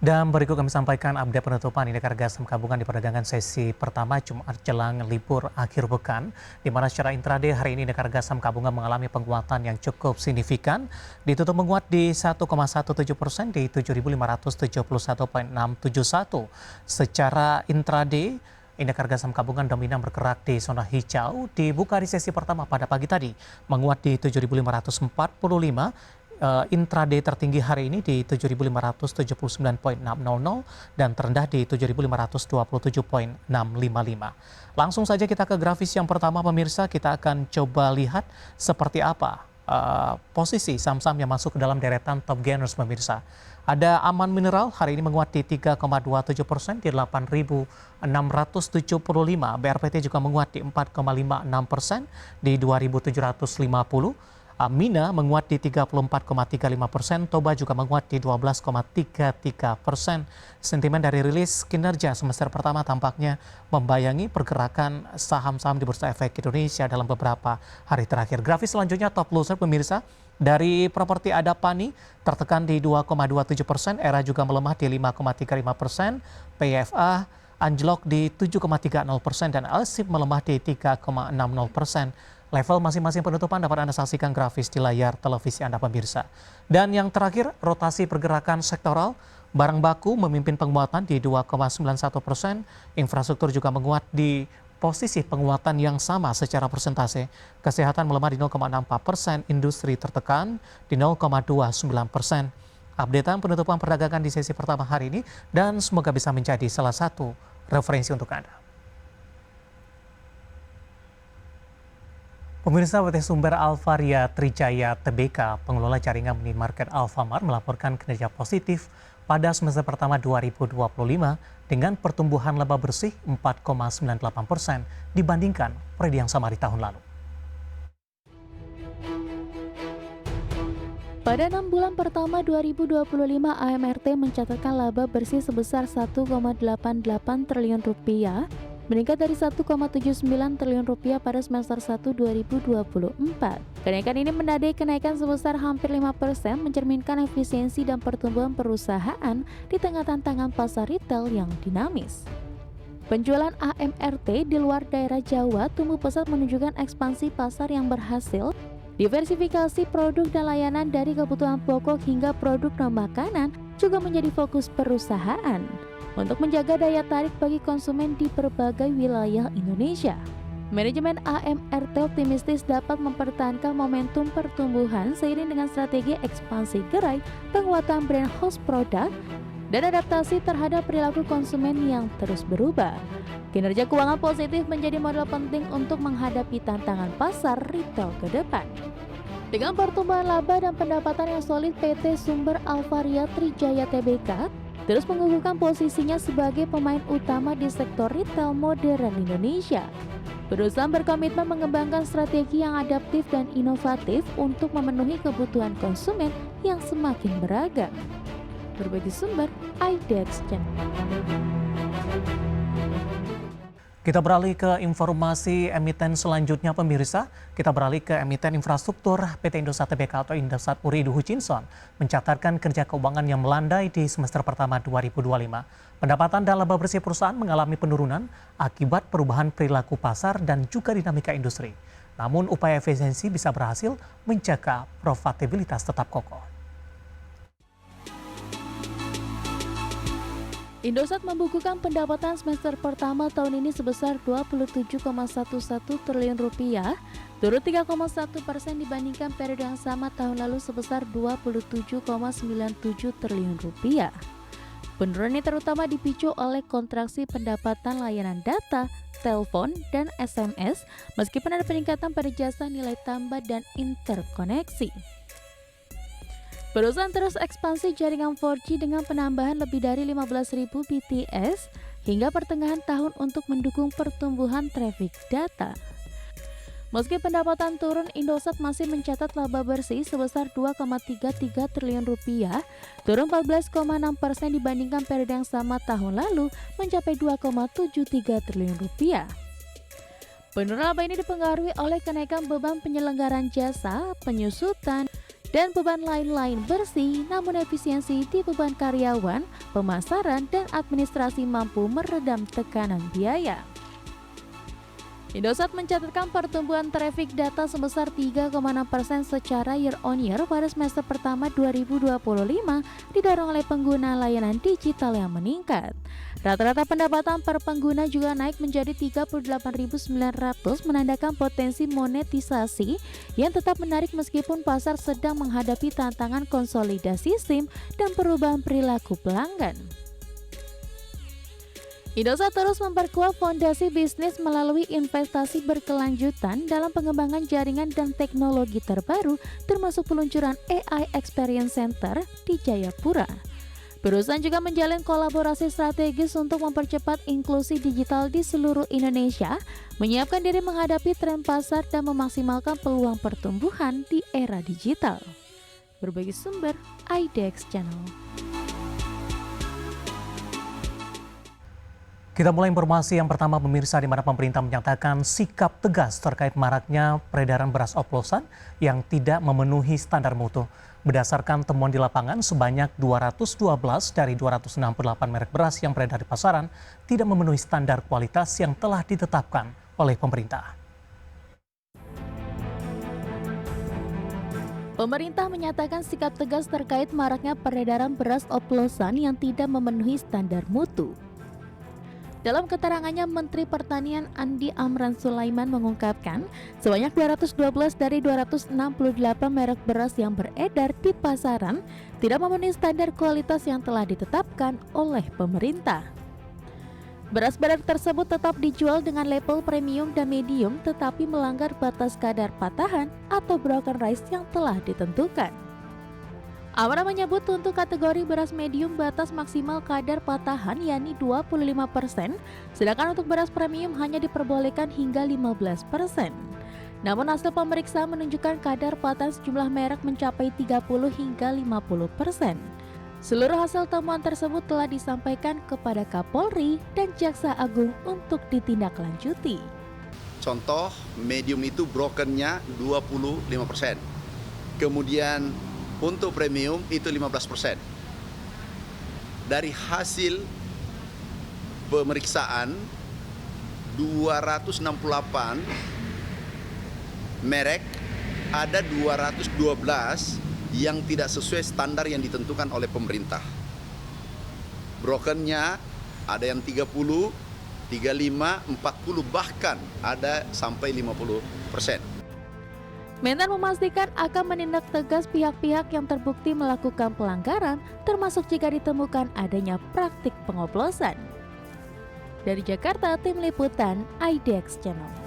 Dan berikut kami sampaikan update penutupan indeks harga saham gabungan di perdagangan sesi pertama Jumat jelang libur akhir pekan, di mana secara intraday hari ini indeks harga saham gabungan mengalami penguatan yang cukup signifikan, ditutup menguat di 1,17% di 7.571,671. Secara intraday, indeks harga saham gabungan dominan bergerak di zona hijau, dibuka di sesi pertama pada pagi tadi, menguat di 7.545. Intraday tertinggi hari ini di 7.579,600 dan terendah di 7.527,655. Langsung saja kita ke grafis yang pertama pemirsa, kita akan coba lihat seperti apa posisi saham-saham yang masuk ke dalam deretan top gainers pemirsa. Ada Aman Mineral hari ini menguat di 3,27% di 8.675. BRPT juga menguat di 4,56% di 2.750. Mina menguat di 34,35%, Toba juga menguat di 12,33%. Sentimen dari rilis kinerja semester pertama tampaknya membayangi pergerakan saham-saham di Bursa Efek Indonesia dalam beberapa hari terakhir. Grafis selanjutnya top loser pemirsa, dari properti ada Pani tertekan di 2,27%, Era juga melemah di 5,35%, PFA anjlok di 7,30% dan Alsip melemah di 3,60%. Level masing-masing penutupan dapat Anda saksikan grafis di layar televisi Anda pemirsa. Dan yang terakhir, rotasi pergerakan sektoral, barang baku memimpin penguatan di 2,91%, infrastruktur juga menguat di posisi penguatan yang sama secara persentase. Kesehatan melemah di 0,64%, industri tertekan di 0,29%. Updatean penutupan perdagangan di sesi pertama hari ini dan semoga bisa menjadi salah satu referensi untuk Anda. Pemirsa, PT Sumber Alvaria Trijaya Tbk, pengelola jaringan minimarket Alfamart, melaporkan kinerja positif pada semester pertama 2025 dengan pertumbuhan laba bersih 4,98% dibandingkan periode yang sama di tahun lalu. Pada 6 bulan pertama 2025, AMRT mencatatkan laba bersih sebesar 1,88 triliun rupiah, meningkat dari 1,79 triliun rupiah pada semester 1 2024. Kenaikan ini menandai kenaikan sebesar hampir 5%, mencerminkan efisiensi dan pertumbuhan perusahaan di tengah tantangan pasar retail yang dinamis. Penjualan AMRT di luar daerah Jawa tumbuh pesat, menunjukkan ekspansi pasar yang berhasil, diversifikasi produk dan layanan dari kebutuhan pokok hingga produk non-makanan juga menjadi fokus perusahaan untuk menjaga daya tarik bagi konsumen di berbagai wilayah Indonesia. Manajemen AMRT optimistis dapat mempertahankan momentum pertumbuhan seiring dengan strategi ekspansi gerai, penguatan brand house product, dan adaptasi terhadap perilaku konsumen yang terus berubah. Kinerja keuangan positif menjadi modal penting untuk menghadapi tantangan pasar retail ke depan. Dengan pertumbuhan laba dan pendapatan yang solid, PT Sumber Alvaria Trijaya Tbk terus mengukuhkan posisinya sebagai pemain utama di sektor retail modern Indonesia. Perusahaan berkomitmen mengembangkan strategi yang adaptif dan inovatif untuk memenuhi kebutuhan konsumen yang semakin beragam. Berbagi sumber, IDEX Channel. Kita beralih ke informasi emiten selanjutnya pemirsa. Kita beralih ke emiten infrastruktur. PT Indosat Tbk atau Indosat Ooredoo Hutchinson mencatatkan kerja keuangan yang melandai di semester pertama 2025. Pendapatan dan laba bersih perusahaan mengalami penurunan akibat perubahan perilaku pasar dan juga dinamika industri. Namun upaya efisiensi bisa berhasil menjaga profitabilitas tetap kokoh. Indosat membukukan pendapatan semester pertama tahun ini sebesar 27,11 triliun rupiah, turun 3,1% dibandingkan periode yang sama tahun lalu sebesar 27,97 triliun rupiah. Penurunan ini terutama dipicu oleh kontraksi pendapatan layanan data, telepon, dan SMS, meskipun ada peningkatan pada jasa nilai tambah dan interkoneksi. Perusahaan terus ekspansi jaringan 4G dengan penambahan lebih dari 15.000 BTS hingga pertengahan tahun untuk mendukung pertumbuhan traffic data. Meski pendapatan turun, Indosat masih mencatat laba bersih sebesar 2,33 triliun rupiah, turun 14,6% dibandingkan periode yang sama tahun lalu mencapai 2,73 triliun rupiah. Penurunan laba ini dipengaruhi oleh kenaikan beban penyelenggaraan jasa, penyusutan, dan beban lain-lain bersih, namun efisiensi di beban karyawan, pemasaran, dan administrasi mampu meredam tekanan biaya. Indosat mencatatkan pertumbuhan traffic data sebesar 3,6% secara year on year pada semester pertama 2025 didorong oleh pengguna layanan digital yang meningkat. Rata-rata pendapatan per pengguna juga naik menjadi 38.900 menandakan potensi monetisasi yang tetap menarik meskipun pasar sedang menghadapi tantangan konsolidasi SIM dan perubahan perilaku pelanggan. Indosat terus memperkuat fondasi bisnis melalui investasi berkelanjutan dalam pengembangan jaringan dan teknologi terbaru termasuk peluncuran AI Experience Center di Jayapura. Perusahaan juga menjalin kolaborasi strategis untuk mempercepat inklusi digital di seluruh Indonesia, menyiapkan diri menghadapi tren pasar dan memaksimalkan peluang pertumbuhan di era digital. Berbagai sumber, IDX Channel. Kita mulai informasi yang pertama pemirsa, di mana pemerintah menyatakan sikap tegas terkait maraknya peredaran beras oplosan yang tidak memenuhi standar mutu. Berdasarkan temuan di lapangan, sebanyak 212 dari 268 merek beras yang beredar di pasaran tidak memenuhi standar kualitas yang telah ditetapkan oleh pemerintah. Pemerintah menyatakan sikap tegas terkait maraknya peredaran beras oplosan yang tidak memenuhi standar mutu. Dalam keterangannya, Menteri Pertanian Andi Amran Sulaiman mengungkapkan sebanyak 212 dari 268 merek beras yang beredar di pasaran tidak memenuhi standar kualitas yang telah ditetapkan oleh pemerintah. Beras-beras tersebut tetap dijual dengan label premium dan medium tetapi melanggar batas kadar patahan atau broken rice yang telah ditentukan. Amran menyebut untuk kategori beras medium batas maksimal kadar patahan yakni 25%, sedangkan untuk beras premium hanya diperbolehkan hingga 15%. Namun hasil pemeriksaan menunjukkan kadar patahan sejumlah merek mencapai 30 hingga 50%. Seluruh hasil temuan tersebut telah disampaikan kepada Kapolri dan Jaksa Agung untuk ditindaklanjuti. Contoh, medium itu brokennya 25%. Kemudian untuk premium itu 15%. Dari hasil pemeriksaan 268 merek, ada 212 yang tidak sesuai standar yang ditentukan oleh pemerintah. Brokennya ada yang 30, 35, 40, bahkan ada sampai 50%. Mentan memastikan akan menindak tegas pihak-pihak yang terbukti melakukan pelanggaran, termasuk jika ditemukan adanya praktik pengoplosan. Dari Jakarta, Tim Liputan IDX Channel.